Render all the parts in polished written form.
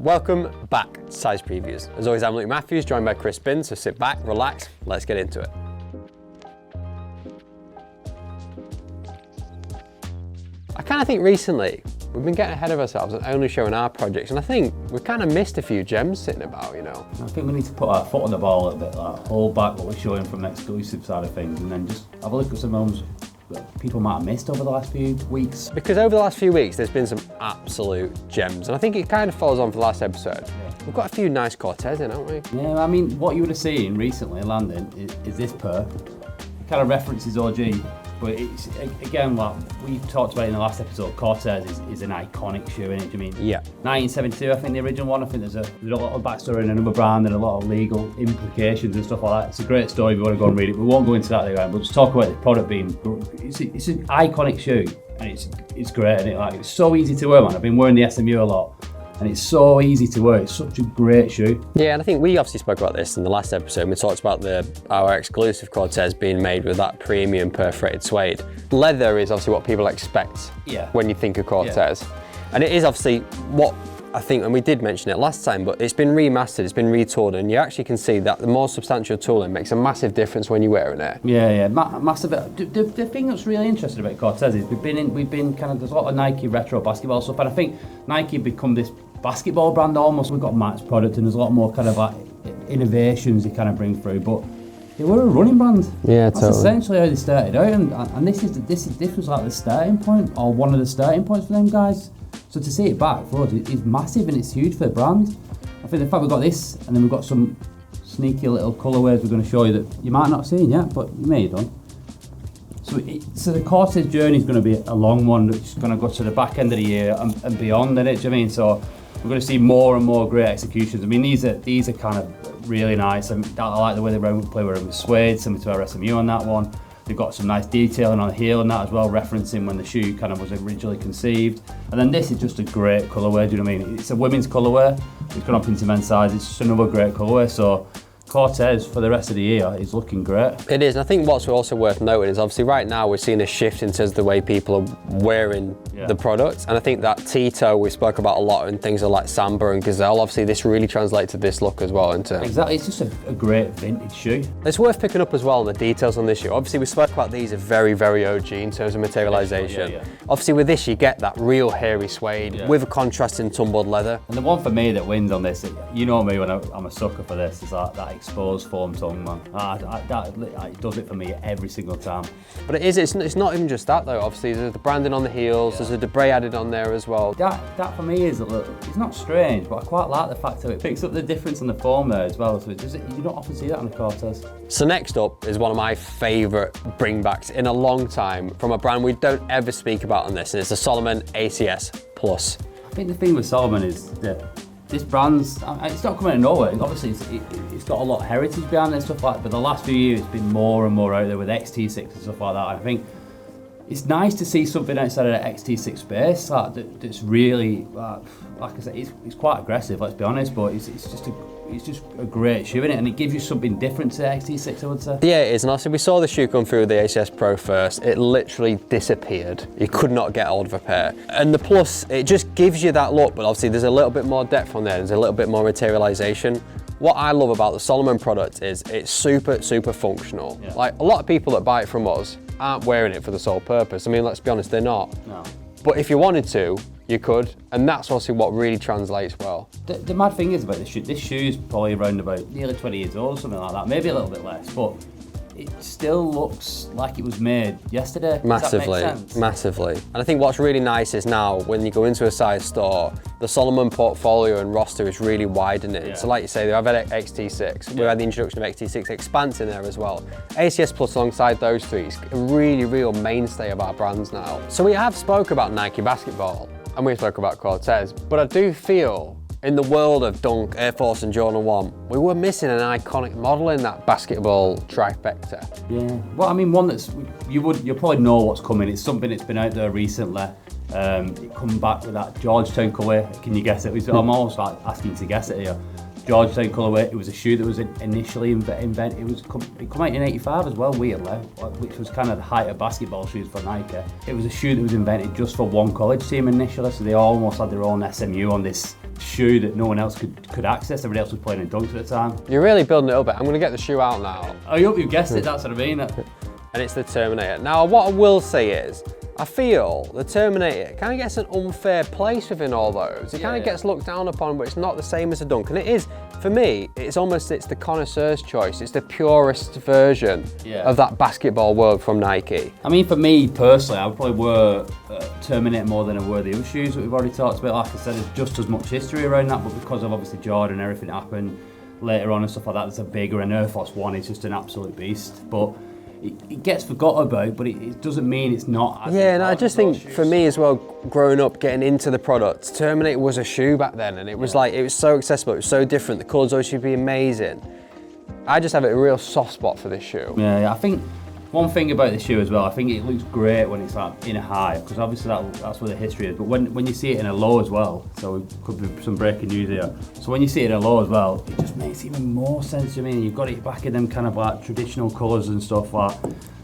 Welcome back to Size Previews. As always, I'm Luke Matthews, joined by Chris Bin, so sit back, relax, let's get into it. I kind of think recently, we've been getting ahead of ourselves and only showing our projects, and I think we've kind of missed a few gems sitting about, you know. I think we need to put our foot on the ball a little bit, like hold back what we're showing from the exclusive side of things, and then just have a look at some homes that people might have missed over the last few weeks. Because over the last few weeks, there's been some absolute gems, and I think it kind of follows on for the last episode. Yeah. We've got a few nice Cortez in, haven't we? Yeah, I mean, what you would have seen recently landing is this pair. It kind of references OG, but it's, again, like we talked about in the last episode, Cortez is an iconic shoe, innit? Do you mean? Yeah. 1972, I think the original one. I think there's a lot of backstory in another brand and a lot of legal implications and stuff like that. It's a great story if you want to go and read it. We won't go into that again, but just talk about the product being, it's an iconic shoe, and it's great, and it's so easy to wear, man. I've been wearing the SMU a lot, and it's so easy to wear. It's such a great shoe. Yeah, and I think we obviously spoke about this in the last episode. We talked about our exclusive Cortez being made with that premium perforated suede. Leather is obviously what people expect when you think of Cortez. Yeah. And it is obviously what I think, and we did mention it last time, but it's been remastered, it's been retooled, and you actually can see that the more substantial tooling makes a massive difference when you're wearing it. Yeah, massive. The thing that's really interesting about Cortez is we've been kind of, there's a lot of Nike retro basketball stuff, and I think Nike become this basketball brand almost. We've got Matt's product, and there's a lot more kind of like innovations they kind of bring through, but they were a running brand. Yeah, that's totally essentially how they started out, and this was like the starting point, or one of the starting points for them guys. So to see it back for us is massive, and it's huge for the brand. I think the fact we've got this, and then we've got some sneaky little colourways we're going to show you that you might not have seen yet, but you may have done. So the Cortez journey is going to be a long one. It's going to go to the back end of the year and beyond, innit? Do you know what I mean? So we're going to see more and more great executions. I mean, these are kind of really nice. I like the way they play with suede, similar to our SMU on that one. They've got some nice detailing on the heel and that as well, referencing when the shoe kind of was originally conceived. And then this is just a great colourway, do you know what I mean? It's a women's colourway. It's gone up into men's size. It's just another great colourway. So Cortez for the rest of the year is looking great. It is, and I think what's also worth noting is obviously right now we're seeing a shift in terms of the way people are wearing the product, and I think that T-toe we spoke about a lot in things like Samba and Gazelle. Obviously this really translates to this look as well. Exactly, it's just a great vintage shoe. It's worth picking up as well on the details on this shoe. Obviously we spoke about these are very, very OG in terms of materialisation. Yeah. Obviously with this you get that real hairy suede with a contrasting tumbled leather. And the one for me that wins on this, you know me when I'm a sucker for this, is that exposed foam tongue, man. It does it for me every single time. But it's not even just that though. Obviously there's the branding on the heels, there's a debris added on there as well. That for me is it's not strange, but I quite like the fact that it picks up the difference on the foam there as well. So you don't often see that on a Cortez. So next up is one of my favourite bringbacks in a long time from a brand we don't ever speak about on this, and it's the Salomon ACS Plus. I think the thing with Salomon is that this brand's, it's not coming out of nowhere. Obviously, it's got a lot of heritage behind it and stuff like that, but the last few years it's been more and more out there with XT6 and stuff like that. I think it's nice to see something outside of the XT6 space that's really, like I said, it's quite aggressive, let's be honest, but it's just a great shoe, isn't it? And it gives you something different to the XT6, I would say. Yeah, it is, and also we saw the shoe come through with the ACS Pro first. It literally disappeared. You could not get hold of a pair. And the Plus, it just gives you that look, but obviously there's a little bit more depth on there. There's a little bit more materialization. What I love about the Salomon product is it's super, super functional. Yeah. Like a lot of people that buy it from us aren't wearing it for the sole purpose. I mean, let's be honest, they're not. No. But if you wanted to, you could, and that's obviously what really translates well. The mad thing is about this shoe is probably around about nearly 20 years old, something like that, maybe a little bit less, but it still looks like it was made yesterday. Massively, massively. And I think what's really nice is now when you go into a size store, the Salomon portfolio and roster is really widening. Yeah. So like you say, they've had XT6, we've had the introduction of XT6 Expanse in there as well. ACS Plus alongside those three is a really real mainstay of our brands now. So we have spoke about Nike basketball, and we spoke about Cortez, but I do feel in the world of Dunk, Air Force and Jordan 1, we were missing an iconic model in that basketball trifecta. Yeah, well I mean one that's, you'll probably know what's coming. It's something that's been out there recently. It come back with that Georgetown colour. Can you guess it? I'm almost like asking you to guess it here. Georgetown colourway. It was a shoe that was initially invented. It came out in '85 as well, weirdly, which was kind of the height of basketball shoes for Nike. It was a shoe that was invented just for one college team initially, so they almost had their own SMU on this shoe that no one else could access. Everybody else was playing in dunks at the time. You're really building it up. I'm going to get the shoe out now. I hope you guessed it, that's what I mean. And it's the Terminator. Now, what I will say is, I feel the Terminator kind of gets an unfair place within all those. It kind of gets looked down upon, but it's not the same as a dunk. And it is, for me, it's the connoisseur's choice. It's the purest version of that basketball world from Nike. I mean, for me personally, I would probably wear Terminator more than I wear the other shoes that we've already talked about. Like I said, there's just as much history around that, but because of obviously Jordan and everything that happened later on and stuff like that, there's a bigger, and Air Force One is just an absolute beast. But it gets forgot about, but it doesn't mean it's not. Yeah, and I just think for me as well, growing up, getting into the product, Terminator was a shoe back then, and it was like, it was so accessible, it was so different, the colours always should be amazing. I just have a real soft spot for this shoe. Yeah, I think one thing about the shoe as well, I think it looks great when it's like in a high, because obviously that's where the history is, but when you see it in a low as well, so it could be some breaking news here, so when you see it in a low as well, it just makes even more sense. I mean, you've got it back in them kind of like traditional colours and stuff, like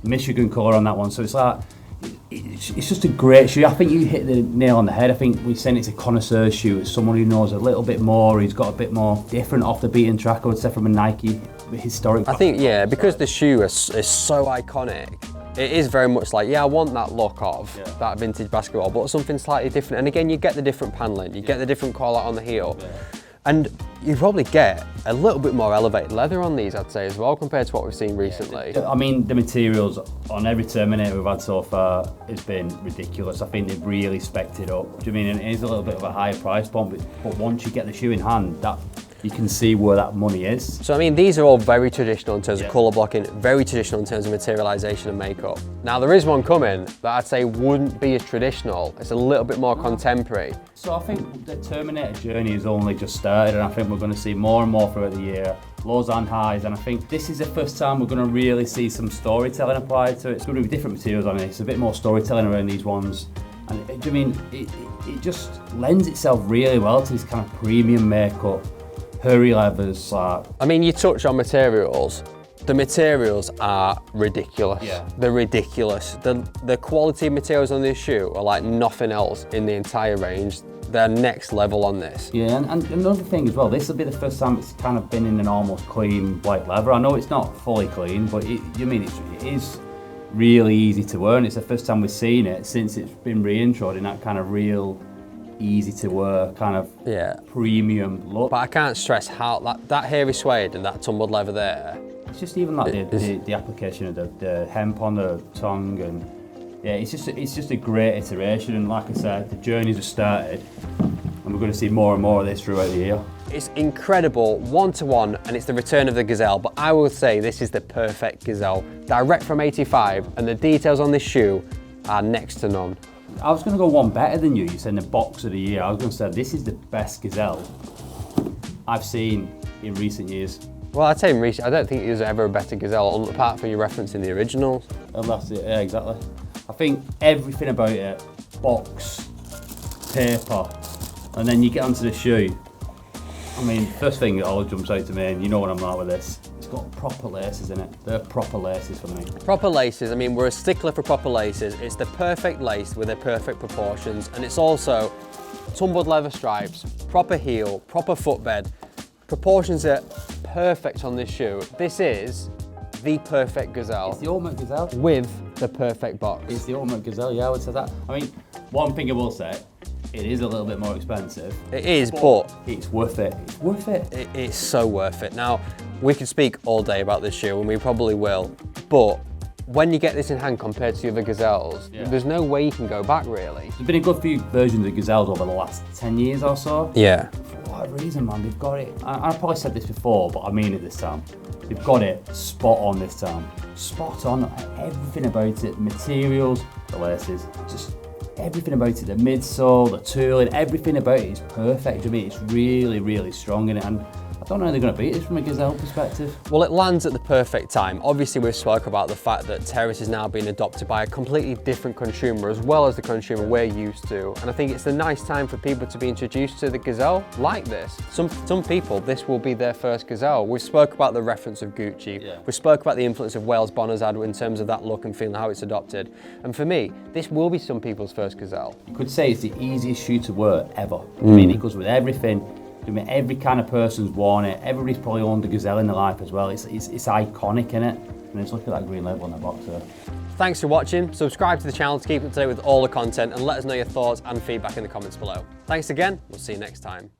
Michigan colour on that one, so it's like, it's just a great shoe. I think you hit the nail on the head. I think we're saying it's a connoisseur shoe. It's someone who knows a little bit more, he's got a bit more different off the beaten track, I would say, from a Nike historic. I think, yeah, because the shoe is so iconic, it is very much like, I want that look of that vintage basketball, but something slightly different. And again, you get the different paneling, you get the different call out on the heel. And you probably get a little bit more elevated leather on these, I'd say, as well, compared to what we've seen recently. I mean, the materials on every Terminator we've had so far has been ridiculous. I think they've really specced it up. Do you mean, it is a little bit of a higher price point, but once you get the shoe in hand, that you can see where that money is. So I mean, these are all very traditional in terms of colour blocking, very traditional in terms of materialisation and makeup. Now there is one coming that I'd say wouldn't be as traditional, it's a little bit more contemporary. So I think the Terminator journey has only just started, and I think we're going to see more and more throughout the year, lows and highs, and I think this is the first time we're going to really see some storytelling applied to it. It's going to be different materials on it, it's a bit more storytelling around these ones. And I mean, it just lends itself really well to this kind of premium makeup. Hurry leathers. I mean, you touch on materials. The materials are ridiculous. They're ridiculous. The quality of materials on this shoe are like nothing else in the entire range. They're next level on this. Yeah, and another thing as well, this will be the first time it's kind of been in an almost clean white leather. I know it's not fully clean, but it is really easy to wear, and it's the first time we've seen it since it's been reintroed in that kind of real easy to wear kind of premium look. But I can't stress how that hairy suede and that tumbled leather there. It's just even like the application of the hemp on the tongue, and it's just a great iteration. And like I said, the journeys have started, and we're going to see more and more of this throughout the year. It's incredible, one-to-one, and it's the return of the Gazelle, but I would say this is the perfect Gazelle. Direct from 85, and the details on this shoe are next to none. I was going to go one better than you. You said in the box of the year. I was going to say this is the best Gazelle I've seen in recent years. Well, I'd say in recent, I don't think there's ever a better Gazelle, apart from you referencing the Originals. And that's it, yeah, exactly. I think everything about it, box, paper, and then you get onto the shoe. I mean, first thing that always jumps out to me, and you know what I'm like with this, it's got proper laces in it. They're proper laces for me. Proper laces, I mean, we're a stickler for proper laces. It's the perfect lace with the perfect proportions, and it's also tumbled leather stripes, proper heel, proper footbed. Proportions are perfect on this shoe. This is the perfect Gazelle. It's the ultimate Gazelle. With the perfect box. It's the ultimate Gazelle, yeah, I would say that. I mean, one thing I will say, it is a little bit more expensive. It is, but it's worth it. It's worth it. It's so worth it. Now, we could speak all day about this shoe, and we probably will, but when you get this in hand compared to the other Gazelles, there's no way you can go back, really. There's been a good few versions of Gazelles over the last 10 years or so. Yeah. For whatever reason, man, they've got it. I probably said this before, but I mean it this time. They've got it spot on this time. Spot on, everything about it, the materials, the laces, just everything about it, the midsole, the tooling, everything about it is perfect. I mean, it's really, really strong in it. And I don't know how they're going to beat this from a Gazelle perspective. Well, it lands at the perfect time. Obviously, we've spoke about the fact that Terrace is now being adopted by a completely different consumer, as well as the consumer we're used to. And I think it's a nice time for people to be introduced to the Gazelle like this. Some people, this will be their first Gazelle. We've spoke about the reference of Gucci. Yeah. We spoke about the influence of Wales Bonner's had in terms of that look and feel and how it's adopted. And for me, this will be some people's first Gazelle. You could say it's the easiest shoe to wear ever. I mean, it goes with everything. I mean, every kind of person's worn it. Everybody's probably owned a Gazelle in their life as well. It's iconic, innit? And just look at that green label on the box there. Thanks for watching. Subscribe to the channel to keep up to date with all the content and let us know your thoughts and feedback in the comments below. Thanks again. We'll see you next time.